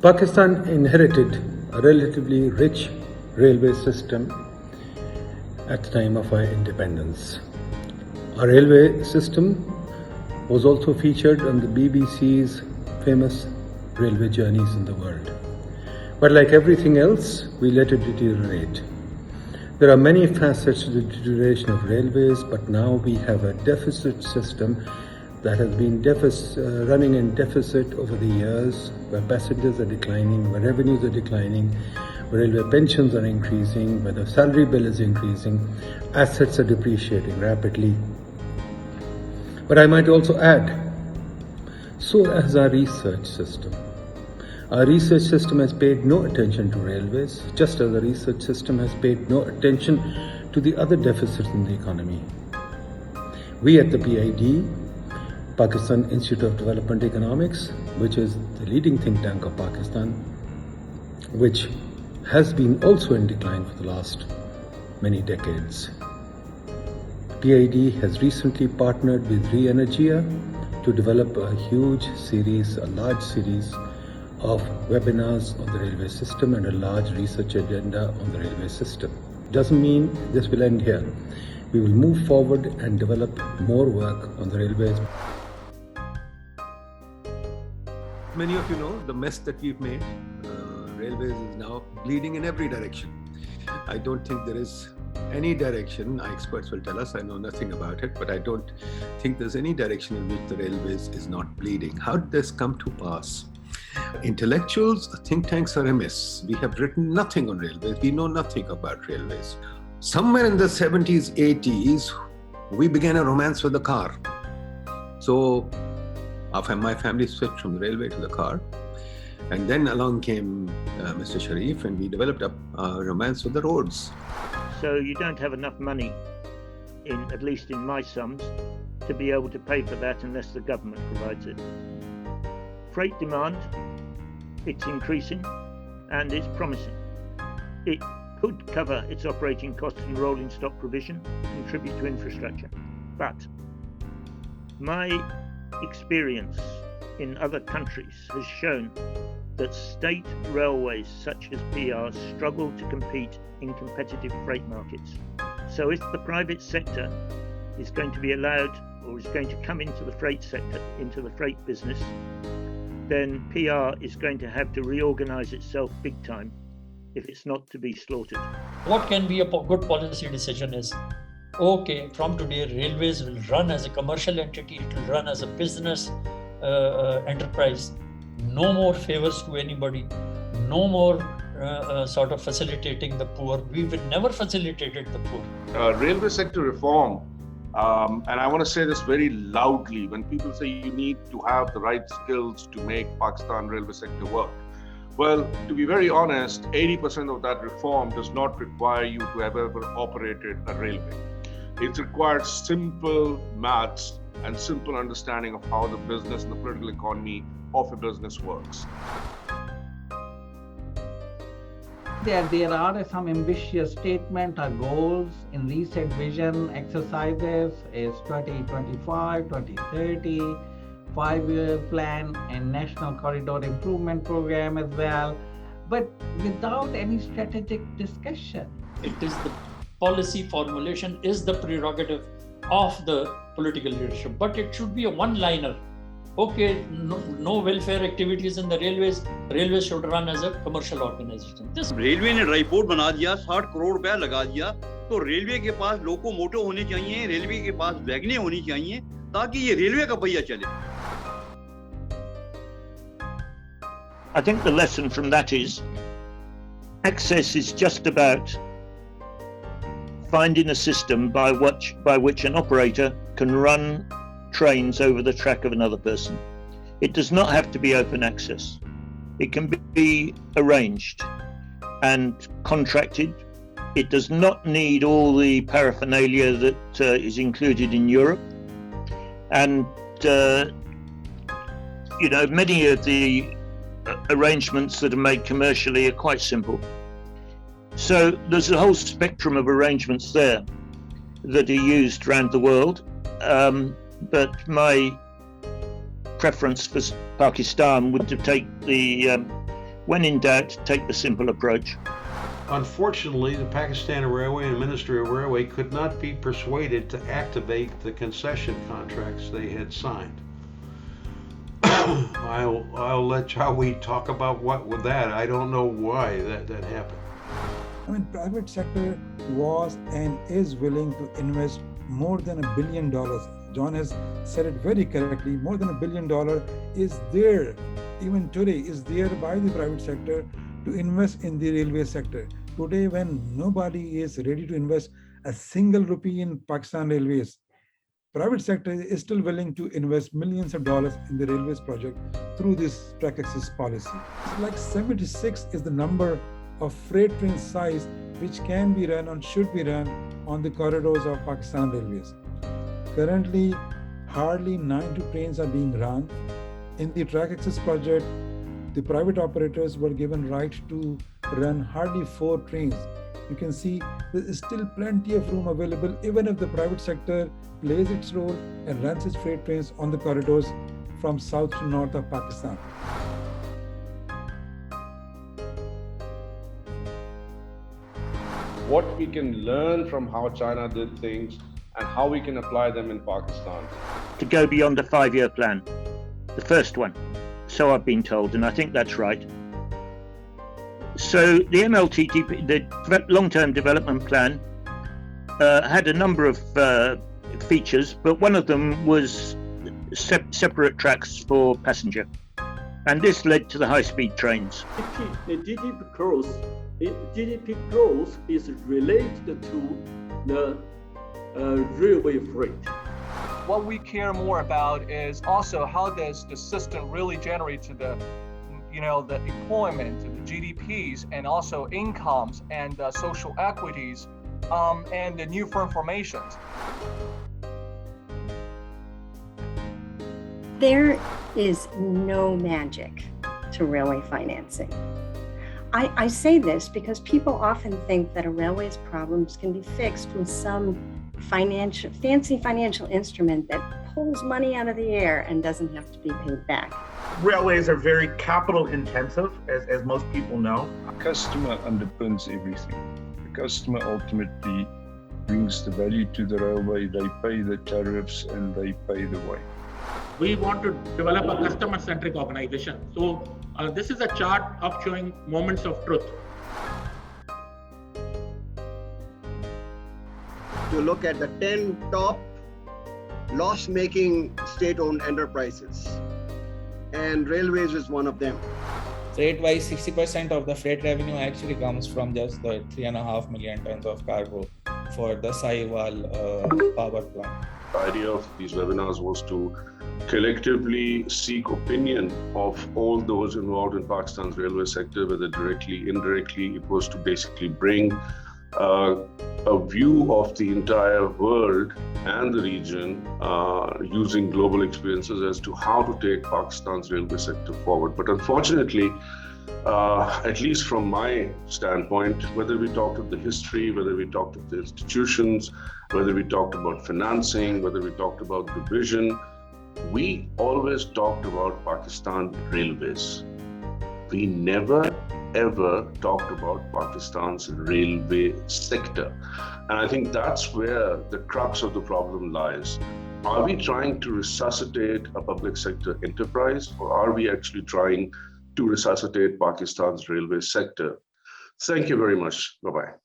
Pakistan inherited a relatively rich railway system at the time of our independence. Our railway system was also featured on the BBC's famous railway journeys in the world. But like everything else, we let it deteriorate. There are many facets to the deterioration of railways, but now we have a deficit system that has been running in deficit over the years, where passengers are declining, where revenues are declining, where railway pensions are increasing, where the salary bill is increasing, assets are depreciating rapidly. But I might also add, so has our research system. Our research system has paid no attention to railways, just as the research system has paid no attention to the other deficits in the economy. We at the PIDE, Pakistan Institute of Development Economics, which is the leading think tank of Pakistan, which has been also in decline for the last many decades. PIDE has recently partnered with Re-Energia to develop a large series of webinars on the railway system and a large research agenda on the railway system. Doesn't mean this will end here. We will move forward and develop more work on the railways. Many of you know the mess that we've made. Railways is now bleeding in every direction. I don't think there is any direction, experts will tell us, I know nothing about it, but I don't think there's any direction in which the railways is not bleeding. How did this come to pass? Intellectuals, think tanks are amiss. We have written nothing on railways. We know nothing about railways. Somewhere in the 70s, 80s, we began a romance with the car. So my family switched from the railway to the car. And then along came Mr. Sharif, and we developed a romance with the roads. So you don't have enough money, at least in my sums, to be able to pay for that unless the government provides it. Freight demand, it's increasing and it's promising. It could cover its operating costs and rolling stock provision, contribute to infrastructure. But my experience in other countries has shown that state railways such as PR struggle to compete in competitive freight markets. So if the private sector is going to be allowed or is going to come into the freight sector, into the freight business, then PR is going to have to reorganize itself big time if it's not to be slaughtered. What can be a good policy decision is, okay, from today railways will run as a commercial entity, it will run as a business enterprise. No more favors to anybody, no more sort of facilitating the poor. We will never facilitated the poor. Railway sector reform, and I want to say this very loudly, when people say you need to have the right skills to make Pakistan railway sector work. Well, to be very honest, 80% of that reform does not require you to have ever operated a railway. It requires simple maths and simple understanding of how the business and the political economy of a business works. There are some ambitious statements or goals in recent vision exercises is 2025, 2030, 5-year plan and National Corridor Improvement Program as well, but without any strategic discussion. It is the policy formulation is the prerogative of the political leadership, but it should be a one-liner. Okay, no welfare activities in the railways. Railways should run as a commercial organization. This railway ने dry port बना दिया, 60 करोड़ रुपया लगा दिया, तो railway के पास locomotive होने चाहिए, रेलवे के पास वैगनें होनी चाहिए, ताकि ये रेलवे का पहिया चले. I think the lesson from that is access is just about finding a system by which an operator can run trains over the track of another person. It does not have to be open access. It can be arranged and contracted. It does not need all the paraphernalia that is included in Europe. And, many of the arrangements that are made commercially are quite simple. So there's a whole spectrum of arrangements there that are used around the world. But my preference for Pakistan would to take the When in doubt, take the simple approach. Unfortunately, the Pakistan Railway and Ministry of Railway could not be persuaded to activate the concession contracts they had signed. I'll let Jawed talk about what with that. I don't know why that happened. I mean, private sector was and is willing to invest more than $1 billion. John has said it very correctly. More than $1 billion is there, even today, is there by the private sector to invest in the railway sector. Today, when nobody is ready to invest a single rupee in Pakistan Railways, private sector is still willing to invest millions of dollars in the railways project through this track access policy. It's like 76 is the number of freight train size which can be run and should be run on the corridors of Pakistan Railways. Currently, hardly 90 trains are being run. In the track access project, the private operators were given right to run hardly 4 trains. You can see there is still plenty of room available even if the private sector plays its role and runs its freight trains on the corridors from south to north of Pakistan. What we can learn from how China did things and how we can apply them in Pakistan. To go beyond a 5-year plan. The first one. So I've been told, and I think that's right. So the MLTTP, the long-term development plan, had a number of features, but one of them was separate tracks for passenger. And this led to the high-speed trains. The GDP growth is related to the railway freight. What we care more about is also how does the system really generate to the employment, the GDPs, and also incomes and social equities, and the new firm formations. There is no magic to railway financing. I say this because people often think that a railway's problems can be fixed with some fancy financial instrument that pulls money out of the air and doesn't have to be paid back. Railways are very capital intensive, as most people know. Customer underpins everything. The customer ultimately brings the value to the railway. They pay the tariffs and they pay the way. We want to develop a customer-centric organization. So this is a chart of showing moments of truth. To look at the 10 top loss-making state-owned enterprises, and railways is one of them. Freight-wise, 60% of the freight revenue actually comes from just the 3.5 million tons of cargo for the Sahiwal power plant. The idea of these webinars was to collectively seek opinion of all those involved in Pakistan's railway sector, whether directly, indirectly. It was to basically bring a view of the entire world and the region using global experiences as to how to take Pakistan's railway sector forward. But unfortunately, at least from my standpoint, whether we talked of the history, whether we talked of the institutions, whether we talked about financing, whether we talked about the vision, we always talked about Pakistan Railways. We never ever talked about Pakistan's railway sector. And I think that's where the crux of the problem lies. Are we trying to resuscitate a public sector enterprise, or are we actually trying to resuscitate Pakistan's railway sector? Thank you very much. Bye-bye.